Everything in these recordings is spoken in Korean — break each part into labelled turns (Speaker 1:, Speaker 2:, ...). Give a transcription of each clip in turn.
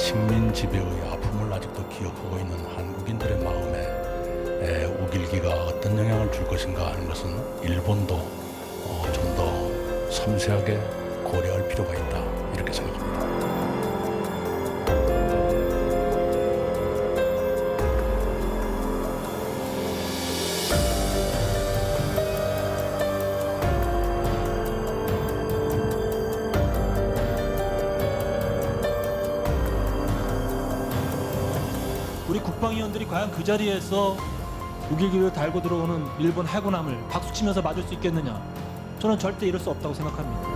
Speaker 1: 식민 지배의 아픔을 아직도 기억하고 있는 한국인들의 마음에 우길기가 어떤 영향을 줄 것인가 하는 것은 일본도 좀 더 섬세하게 고려할 필요가 있다, 이렇게 생각합니다.
Speaker 2: 우리 국방위원들이 과연 그 자리에서 우길기를 달고 들어오는 일본 해군함을 박수치면서 맞을 수 있겠느냐? 저는 절대 이럴 수 없다고 생각합니다.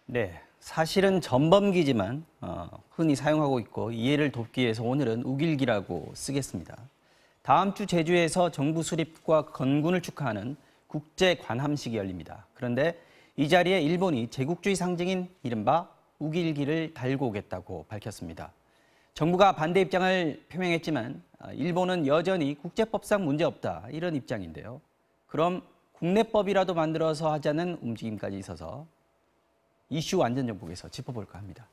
Speaker 3: 네, 사실은 전범기지만 흔히 사용하고 있고 이해를 돕기 위해서 오늘은 우길기라고 쓰겠습니다. 다음 주 제주에서 정부 수립과 건군을 축하하는 국제관함식이 열립니다. 그런데 이 자리에 일본이 제국주의 상징인 이른바 우길기를 달고 오겠다고 밝혔습니다. 정부가 반대 입장을 표명했지만 일본은 여전히 국제법상 문제없다, 이런 입장인데요. 그럼 국내법이라도 만들어서 하자는 움직임까지 있어서 이슈 완전정복에서 짚어볼까 합니다.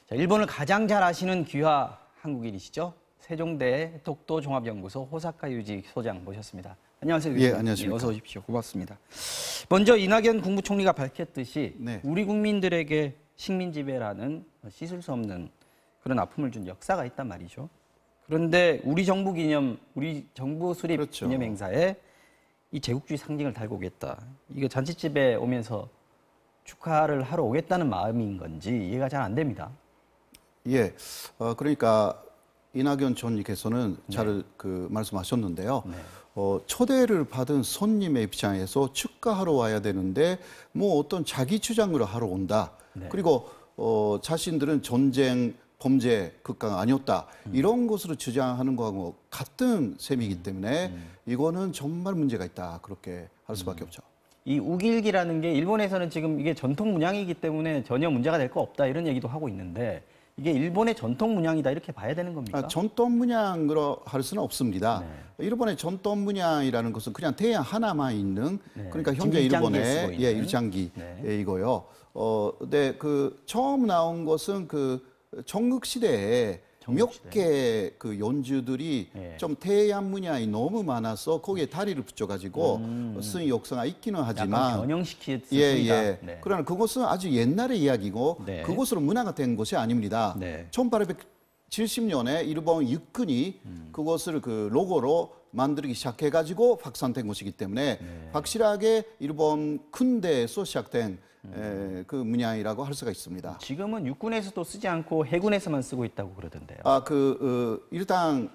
Speaker 3: 자, 일본을 가장 잘 아시는 귀화 한국인이시죠? 세종대 독도종합연구소 호사카 유지 소장 모셨습니다. 안녕하세요.
Speaker 4: 예, 안녕하십니까.
Speaker 3: 어서 오십시오. 고맙습니다. 먼저 이낙연 국무총리가 밝혔듯이
Speaker 4: 네.
Speaker 3: 우리 국민들에게 식민지배라는 씻을 수 없는 그런 아픔을 준 역사가 있단 말이죠. 그런데 우리 정부 수립
Speaker 4: 그렇죠.
Speaker 3: 기념 행사에 이 제국주의 상징을 달고 오겠다. 이거 잔치집에 오면서 축하를 하러 오겠다는 마음인 건지 이해가 잘 안 됩니다.
Speaker 4: 예, 그러니까 이낙연 총리께서는
Speaker 3: 네.
Speaker 4: 잘 말씀하셨는데요.
Speaker 3: 네.
Speaker 4: 초대를 받은 손님의 입장에서 축하하러 와야 되는데 뭐 어떤 자기 주장으로 하러 온다.
Speaker 3: 네.
Speaker 4: 그리고 자신들은 전쟁 범죄 국가가 아니었다. 이런 것으로 주장하는 거하고 같은 셈이기 때문에 이거는 정말 문제가 있다. 그렇게 할 수밖에 없죠.
Speaker 3: 이 우길기라는 게 일본에서는 지금 이게 전통 문양이기 때문에 전혀 문제가 될 거 없다, 이런 얘기도 하고 있는데 이게 일본의 전통 문양이다, 이렇게 봐야 되는 겁니까?
Speaker 4: 전통 문양으로 할 수는 없습니다.
Speaker 3: 네.
Speaker 4: 일본의 전통 문양이라는 것은 그냥 태양 하나만 있는,
Speaker 3: 네.
Speaker 4: 그러니까 현재 일본의 일장기이고요. 네, 처음 나온 것은 청국 시대에 몇 개 연주들이 좀 태양 문양이 너무 많아서 거기에 다리를 붙여가지고 쓴 역사가 있기는 하지만
Speaker 3: 약간 변형시켰습니다.
Speaker 4: 네. 그러나 그것은 아주 옛날의 이야기고
Speaker 3: 네.
Speaker 4: 그것으로 문화가 된 것이 아닙니다.
Speaker 3: 네.
Speaker 4: 1870년에 일본 육군이 그것을 로고로 만들기 시작해가지고 확산된 것이기 때문에 확실하게 일본 군대에서 시작된 그 문양이라고 할 수가 있습니다.
Speaker 3: 지금은 육군에서도 쓰지 않고 해군에서만 쓰고 있다고 그러던데요.
Speaker 4: 일단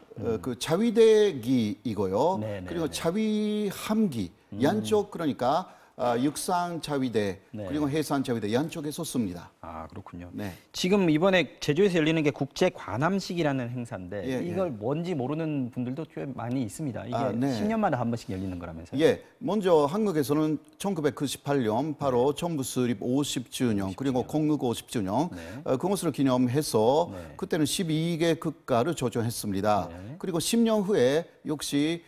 Speaker 4: 자위대기이고요.
Speaker 3: 네, 네,
Speaker 4: 그리고
Speaker 3: 네.
Speaker 4: 자위함기 양쪽, 그러니까 육상 자위대
Speaker 3: 네.
Speaker 4: 그리고 해상 자위대 양쪽에서 씁니다.
Speaker 3: 아, 그렇군요.
Speaker 4: 네.
Speaker 3: 지금 이번에 제주에서 열리는 게 국제관함식이라는 행사인데
Speaker 4: 예,
Speaker 3: 이걸 뭔지 모르는 분들도 꽤 많이 있습니다. 이게
Speaker 4: 네.
Speaker 3: 10년마다 한 번씩 열리는 거라면서요?
Speaker 4: 예, 먼저 한국에서는 1998년 바로 정부 수립 50주년 그리고 건국 50주년
Speaker 3: 네.
Speaker 4: 그것을 기념해서
Speaker 3: 네.
Speaker 4: 그때는 12개 국가를 조정했습니다.
Speaker 3: 네.
Speaker 4: 그리고 10년 후에 역시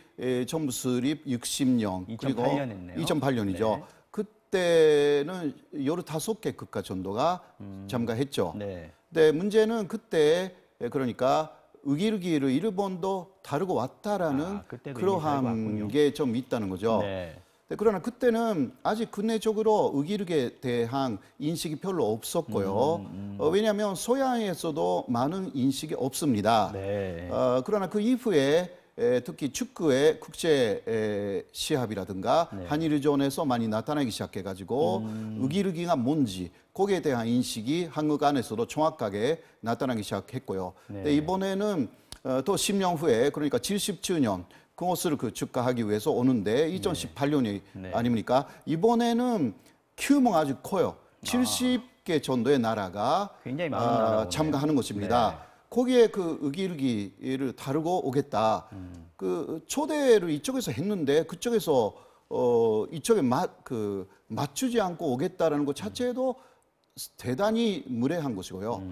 Speaker 4: 정부 수립 60년
Speaker 3: 2008
Speaker 4: 그리고
Speaker 3: 년이네요.
Speaker 4: 2008년이죠.
Speaker 3: 네.
Speaker 4: 그때는 15개 국가 정도가 참가했죠.
Speaker 3: 네.
Speaker 4: 근데 문제는 그때 그러니까 우길기를 일본도 다루고 왔다라는
Speaker 3: 그때도 이미 다루고
Speaker 4: 그러한
Speaker 3: 왔군요.
Speaker 4: 게 좀 있다는 거죠.
Speaker 3: 네.
Speaker 4: 그러나 그때는 아직 국내적으로 우길기에 대한 인식이 별로 없었고요. 왜냐하면 소양에서도 많은 인식이 없습니다.
Speaker 3: 네.
Speaker 4: 그러나 그 이후에 특히 축구의 국제 시합이라든가
Speaker 3: 네.
Speaker 4: 한일전에서 많이 나타나기 시작해가지고 우길기가 뭔지 거기에 대한 인식이 한국 안에서도 정확하게 나타나기 시작했고요.
Speaker 3: 네.
Speaker 4: 근데 이번에는 또 10년 후에 그러니까 70주년 그것을 축하하기 위해서 오는데 2018년이
Speaker 3: 네.
Speaker 4: 아닙니까? 이번에는 규모가 아주 커요. 70개 정도의 나라가
Speaker 3: 굉장히 많은 나라군요.
Speaker 4: 참가하는 것입니다.
Speaker 3: 네.
Speaker 4: 거기에 우길기를 다루고 오겠다. 초대를 이쪽에서 했는데 그쪽에서 이쪽에 맞추지 않고 오겠다라는 것 자체도 대단히 무례한 것이고요.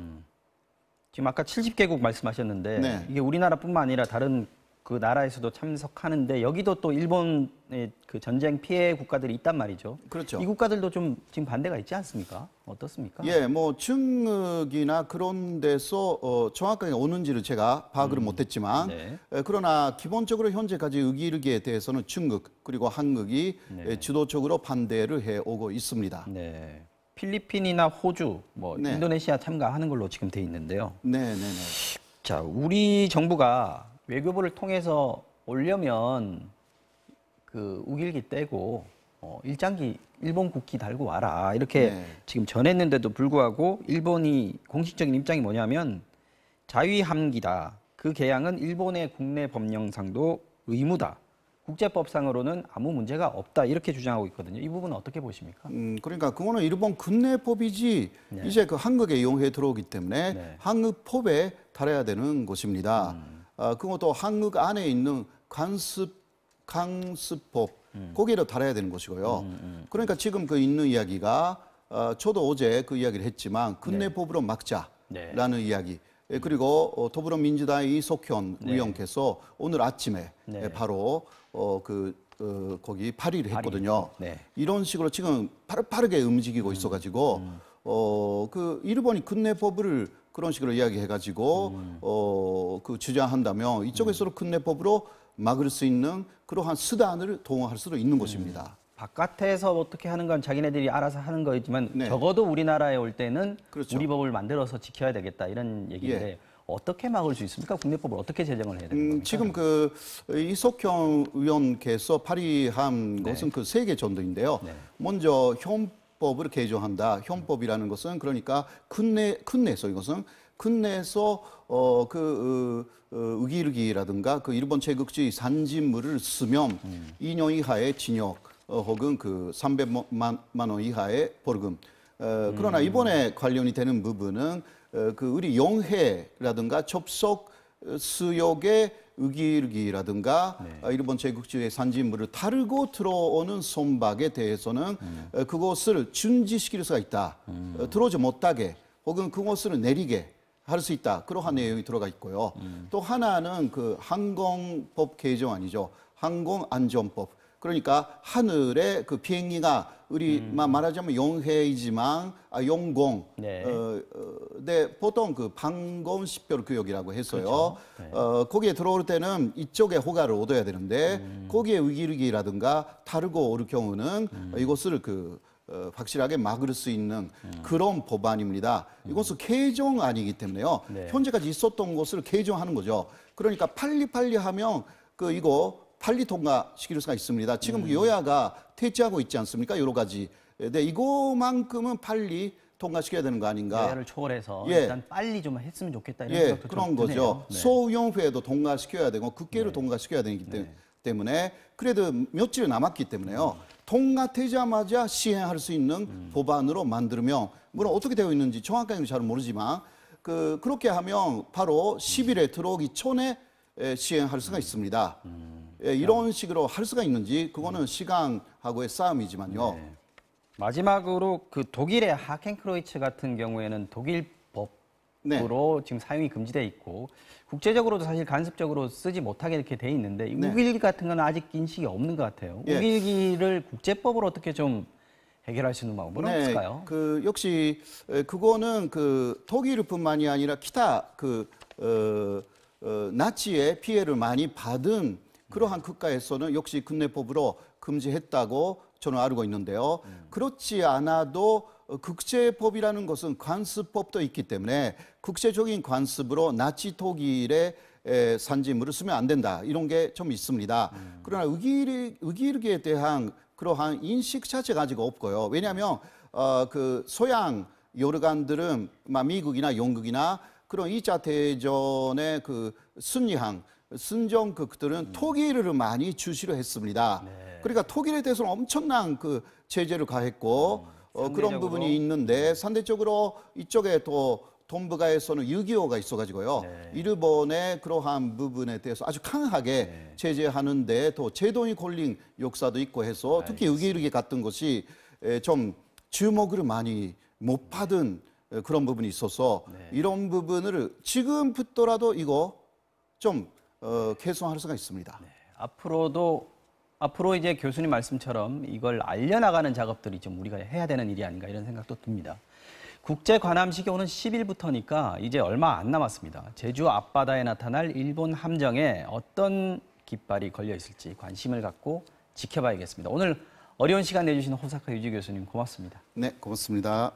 Speaker 3: 지금 아까 70개국 말씀하셨는데
Speaker 4: 네.
Speaker 3: 이게 우리나라뿐만 아니라 다른 그 나라에서도 참석하는데 여기도 또 일본의 그 전쟁 피해 국가들이 있단 말이죠.
Speaker 4: 그렇죠.
Speaker 3: 이 국가들도 좀 지금 반대가 있지 않습니까? 어떻습니까?
Speaker 4: 예, 뭐 중국이나 그런 데서 정확하게 오는지를 제가 파악을 못했지만
Speaker 3: 네.
Speaker 4: 그러나 기본적으로 현재까지 의기르기에 대해서는 중국 그리고 한국이
Speaker 3: 네.
Speaker 4: 주도적으로 반대를 해오고 있습니다.
Speaker 3: 네. 필리핀이나 호주, 뭐
Speaker 4: 네.
Speaker 3: 인도네시아 참가하는 걸로 지금 돼 있는데요.
Speaker 4: 네, 네, 네.
Speaker 3: 자, 우리 정부가 외교부를 통해서 오려면 그 우길기 떼고 일장기 일본 국기 달고 와라 이렇게
Speaker 4: 네.
Speaker 3: 지금 전했는데도 불구하고 일본이 공식적인 입장이 뭐냐면 자위함기다. 그 개양은 일본의 국내 법령상도 의무다. 국제법상으로는 아무 문제가 없다 이렇게 주장하고 있거든요. 이 부분은 어떻게 보십니까?
Speaker 4: 그러니까 그거는 일본 국내법이지
Speaker 3: 네.
Speaker 4: 이제 그 한국에 이용해 들어오기 때문에
Speaker 3: 네.
Speaker 4: 한국 법에 달아야 되는 것입니다. 그것도 한국 안에 있는 강습법 거기에도 달아야 되는 것이고요. 그러니까 지금 그 있는 이야기가 저도 어제 그 이야기를 했지만 국내법으로 막자라는 이야기. 그리고 더불어민주당의 이석현 의원께서 오늘 아침에 바로 거기 발의를 했거든요.
Speaker 3: 네.
Speaker 4: 이런 식으로 지금 빠르게 움직이고 있어가지고 그 일본이 국내법을 그런 식으로 이야기해가지고 그 주장한다면 이쪽에서도 국내법으로 막을 수 있는 그러한 수단을 동원할 수도 있는 것입니다.
Speaker 3: 바깥에서 어떻게 하는 건 자기네들이 알아서 하는 거지만
Speaker 4: 네.
Speaker 3: 적어도 우리나라에 올 때는
Speaker 4: 그렇죠.
Speaker 3: 우리 법을 만들어서 지켜야 되겠다 이런 얘기인데 어떻게 막을 수 있습니까? 국내법을 어떻게 제정을 해야 되는 겁니까?
Speaker 4: 지금 그 이석현 의원께서 발의한 것은 그 세 개 정도인데요.
Speaker 3: 네.
Speaker 4: 먼저 헌법을 개정한다. 헌법이라는 것은 그러니까 국내에서 이것은 국내에서 의기르기라든가 그 일본 제국주의 산진물을 쓰면 2년 이하의 징역 혹은 그 300만 원 이하의 벌금. 그러나 이번에 관련이 되는 부분은 그 우리 영해라든가 접속 수역의 의기르기라든가 일본 제국주의 산진물을 다루고 들어오는 선박에 대해서는 그것을 중지시킬 수가 있다. 들어오지 못하게 혹은 그것을 내리게 할 수 있다. 그러한 내용이 들어가 있고요. 또 하나는 그 항공법 개정안이죠. 항공안전법. 그러니까 하늘에 그 비행기가 우리만 말하자면 영해이지만 영공.
Speaker 3: 네.
Speaker 4: 네, 보통 그 방공식별구역이라고 했어요.
Speaker 3: 그렇죠. 네.
Speaker 4: 거기에 들어올 때는 이쪽에 허가를 얻어야 되는데 거기에 의기르기라든가 다르고 오를 경우는 이것을 확실하게 막을 수 있는 그런 법안입니다. 이것은 개정안이기 때문에요.
Speaker 3: 네.
Speaker 4: 현재까지 있었던 것을 개정하는 거죠. 그러니까 빨리 하면 이거 빨리 통과시킬 수가 있습니다. 지금 여야가 대치하고 있지 않습니까? 여러 가지. 네, 이거만큼은 빨리 통과시켜야 되는 거 아닌가.
Speaker 3: 여야를 초월해서
Speaker 4: 예.
Speaker 3: 일단 빨리 좀 했으면 좋겠다 이런
Speaker 4: 예,
Speaker 3: 생각도
Speaker 4: 그런
Speaker 3: 좀 드네요.
Speaker 4: 거죠.
Speaker 3: 네.
Speaker 4: 소위원회도 통과시켜야 되고 국회를 통과시켜야 되기 때문에 그래도 며칠 남았기 때문에요. 통과되자마자 시행할 수 있는 법안으로 만들면 물론 어떻게 되어 있는지 정확하게는 잘 모르지만 그렇게 하면 바로 10일에 들어오기 전에 시행할 수가 있습니다. 예, 이런 식으로 할 수가 있는지 그거는 시간하고의 싸움이지만요.
Speaker 3: 네. 마지막으로 그 독일의 하켄크로이츠 같은 경우에는 독일 법으로 지금 사용이 금지돼 있고 국제적으로도 사실 간섭적으로 쓰지 못하게 이렇게 돼 있는데 이 우길기 같은 건 아직 인식이 없는 것 같아요.
Speaker 4: 예.
Speaker 3: 우길기를 국제법으로 어떻게 좀 해결할 수 있는 방법은 없을까요?
Speaker 4: 역시 그거는 독일뿐만이 아니라 기타 나치의 피해를 많이 받은 그러한 국가에서는 역시 국내법으로 금지했다고 저는 알고 있는데요. 그렇지 않아도 국제법이라는 것은 관습법도 있기 때문에 국제적인 관습으로 나치 독일의 산진물을 쓰면 안 된다. 이런 게 좀 있습니다. 그러나 의기르기에 대한 그러한 인식 자체가 아직 없고요. 왜냐하면 소양 여러간들은 미국이나 영국이나 그런 2차 대전의 순정국들은 독일을 많이 주시로 했습니다. 그러니까 독일에 대해서는 엄청난 제재를 가했고 그런 부분이 있는데 상대적으로 이쪽에 또 동북아에서는 6.25가 있어가지고요. 일본의 그러한 부분에 대해서 아주 강하게 제재하는데 또 제동이 걸린 역사도 있고 해서 특히 의기르기 같은 것이 좀 주목을 많이 못 받은 그런 부분이 있어서 이런 부분을 지금부터라도 이거 좀 개선할 수가 있습니다.
Speaker 3: 앞으로 이제 교수님 말씀처럼 이걸 알려나가는 작업들이 좀 우리가 해야 되는 일이 아닌가 이런 생각도 듭니다. 국제 관함식이 오는 10일부터니까 이제 얼마 안 남았습니다. 제주 앞바다에 나타날 일본 함정에 어떤 깃발이 걸려 있을지 관심을 갖고 지켜봐야겠습니다. 오늘 어려운 시간 내주신 호사카 유지 교수님 고맙습니다.
Speaker 4: 네, 고맙습니다.